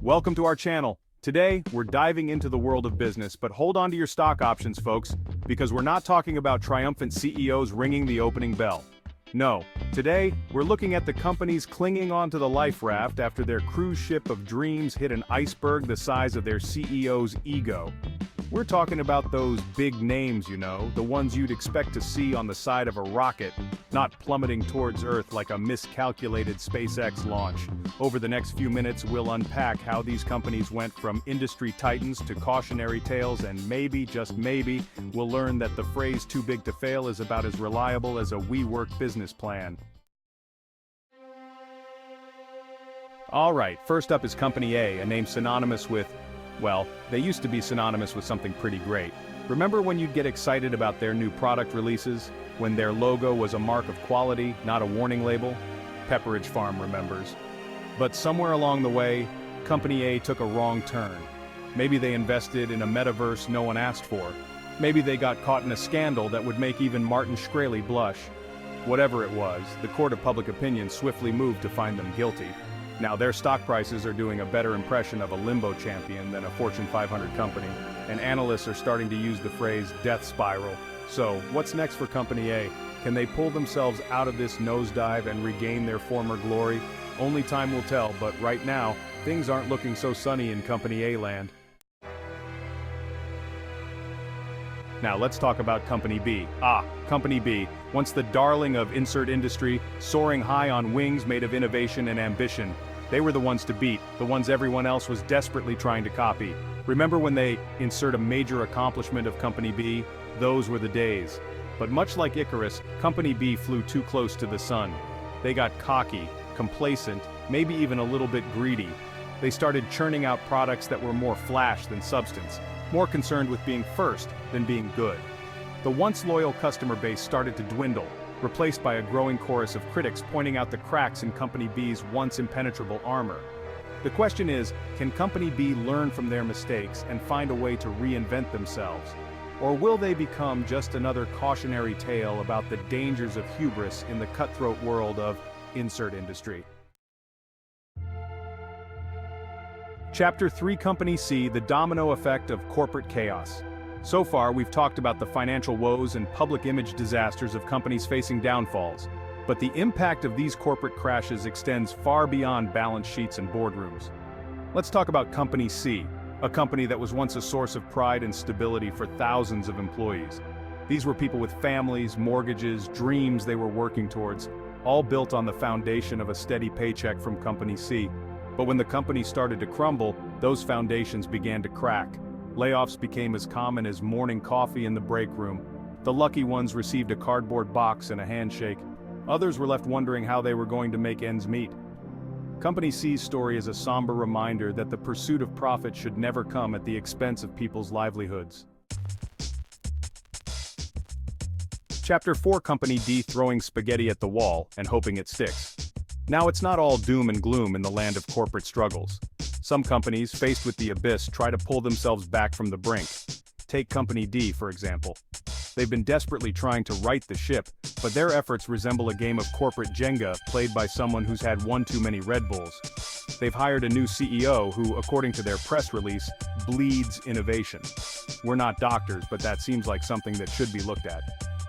Welcome to our channel. Today, we're diving into the world of business, but hold on to your stock options, folks, because we're not talking about triumphant CEOs ringing the opening bell. No, today, we're looking at the companies clinging onto the life raft after their cruise ship of dreams hit an iceberg the size of their CEO's ego. We're talking about those big names, the ones you'd expect to see on the side of a rocket, not plummeting towards Earth like a miscalculated SpaceX launch. Over the next few minutes, we'll unpack how these companies went from industry titans to cautionary tales, and maybe, just maybe, we'll learn that the phrase "too big to fail" is about as reliable as a WeWork business plan. Alright, first up is Company A, a name synonymous with, well, they used to be synonymous with something pretty great. Remember when you'd get excited about their new product releases? When their logo was a mark of quality, not a warning label? Pepperidge Farm remembers. But somewhere along the way, Company A took a wrong turn. Maybe they invested in a metaverse no one asked for. Maybe they got caught in a scandal that would make even Martin Shkreli blush. Whatever it was, the court of public opinion swiftly moved to find them guilty. Now their stock prices are doing a better impression of a limbo champion than a Fortune 500 company, and analysts are starting to use the phrase "death spiral." So, what's next for Company A? Can they pull themselves out of this nosedive and regain their former glory? Only time will tell, but right now, things aren't looking so sunny in Company A land. Now let's talk about Company B. Company B, once the darling of insert industry, soaring high on wings made of innovation and ambition. They were the ones to beat, the ones everyone else was desperately trying to copy. Remember when they insert a major accomplishment of Company B? Those were the days. But much like Icarus, Company B flew too close to the sun. They got cocky, complacent, maybe even a little bit greedy. They started churning out products that were more flash than substance, more concerned with being first than being good. The once loyal customer base started to dwindle, replaced by a growing chorus of critics pointing out the cracks in Company B's once impenetrable armor. The question is, can Company B learn from their mistakes and find a way to reinvent themselves? Or will they become just another cautionary tale about the dangers of hubris in the cutthroat world of insert industry? Chapter 3, Company C, the domino effect of corporate chaos. So far, we've talked about the financial woes and public image disasters of companies facing downfalls. But the impact of these corporate crashes extends far beyond balance sheets and boardrooms. Let's talk about Company C, a company that was once a source of pride and stability for thousands of employees. These were people with families, mortgages, dreams they were working towards, all built on the foundation of a steady paycheck from Company C. But when the company started to crumble, those foundations began to crack. Layoffs became as common as morning coffee in the break room. The lucky ones received a cardboard box and a handshake. Others were left wondering how they were going to make ends meet. Company C's story is a somber reminder that the pursuit of profit should never come at the expense of people's livelihoods. Chapter 4, Company D, throwing spaghetti at the wall and hoping it sticks. Now it's not all doom and gloom in the land of corporate struggles. Some companies, faced with the abyss, try to pull themselves back from the brink. Take Company D, for example. They've been desperately trying to right the ship, but their efforts resemble a game of corporate Jenga played by someone who's had one too many Red Bulls. They've hired a new CEO who, according to their press release, bleeds innovation. We're not doctors, but that seems like something that should be looked at.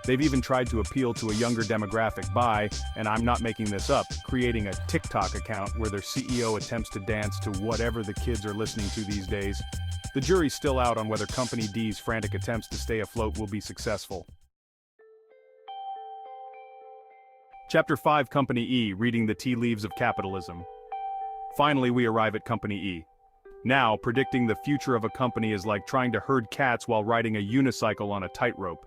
They've even tried to appeal to a younger demographic by, and I'm not making this up, creating a TikTok account where their CEO attempts to dance to whatever the kids are listening to these days. The jury's still out on whether Company D's frantic attempts to stay afloat will be successful. Chapter 5, Company E, reading the tea leaves of capitalism. Finally, we arrive at Company E. Now, predicting the future of a company is like trying to herd cats while riding a unicycle on a tightrope.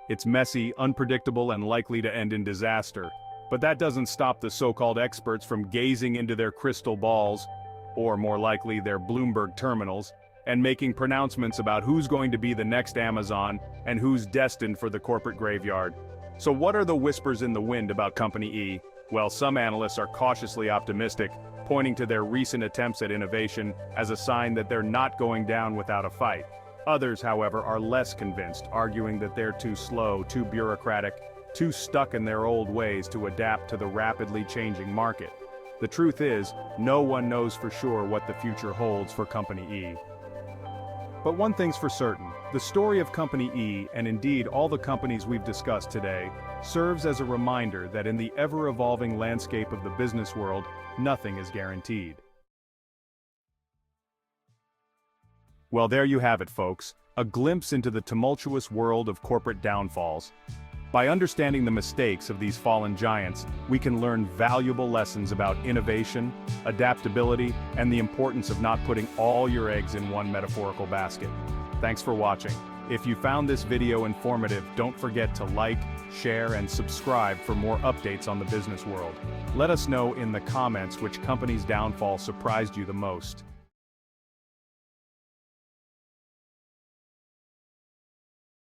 It's messy, unpredictable, and likely to end in disaster. But that doesn't stop the so-called experts from gazing into their crystal balls, or more likely their Bloomberg terminals, and making pronouncements about who's going to be the next Amazon and who's destined for the corporate graveyard. So what are the whispers in the wind about Company E? Well, some analysts are cautiously optimistic, pointing to their recent attempts at innovation as a sign that they're not going down without a fight. Others, however, are less convinced, arguing that they're too slow, too bureaucratic, too stuck in their old ways to adapt to the rapidly changing market. The truth is, no one knows for sure what the future holds for Company E. But one thing's for certain, the story of Company E, and indeed all the companies we've discussed today, serves as a reminder that in the ever-evolving landscape of the business world, nothing is guaranteed. Well, there you have it, folks, a glimpse into the tumultuous world of corporate downfalls. By understanding the mistakes of these fallen giants, we can learn valuable lessons about innovation, adaptability, and the importance of not putting all your eggs in one metaphorical basket. Thanks for watching. If you found this video informative, don't forget to like, share, and subscribe for more updates on the business world. Let us know in the comments which company's downfall surprised you the most.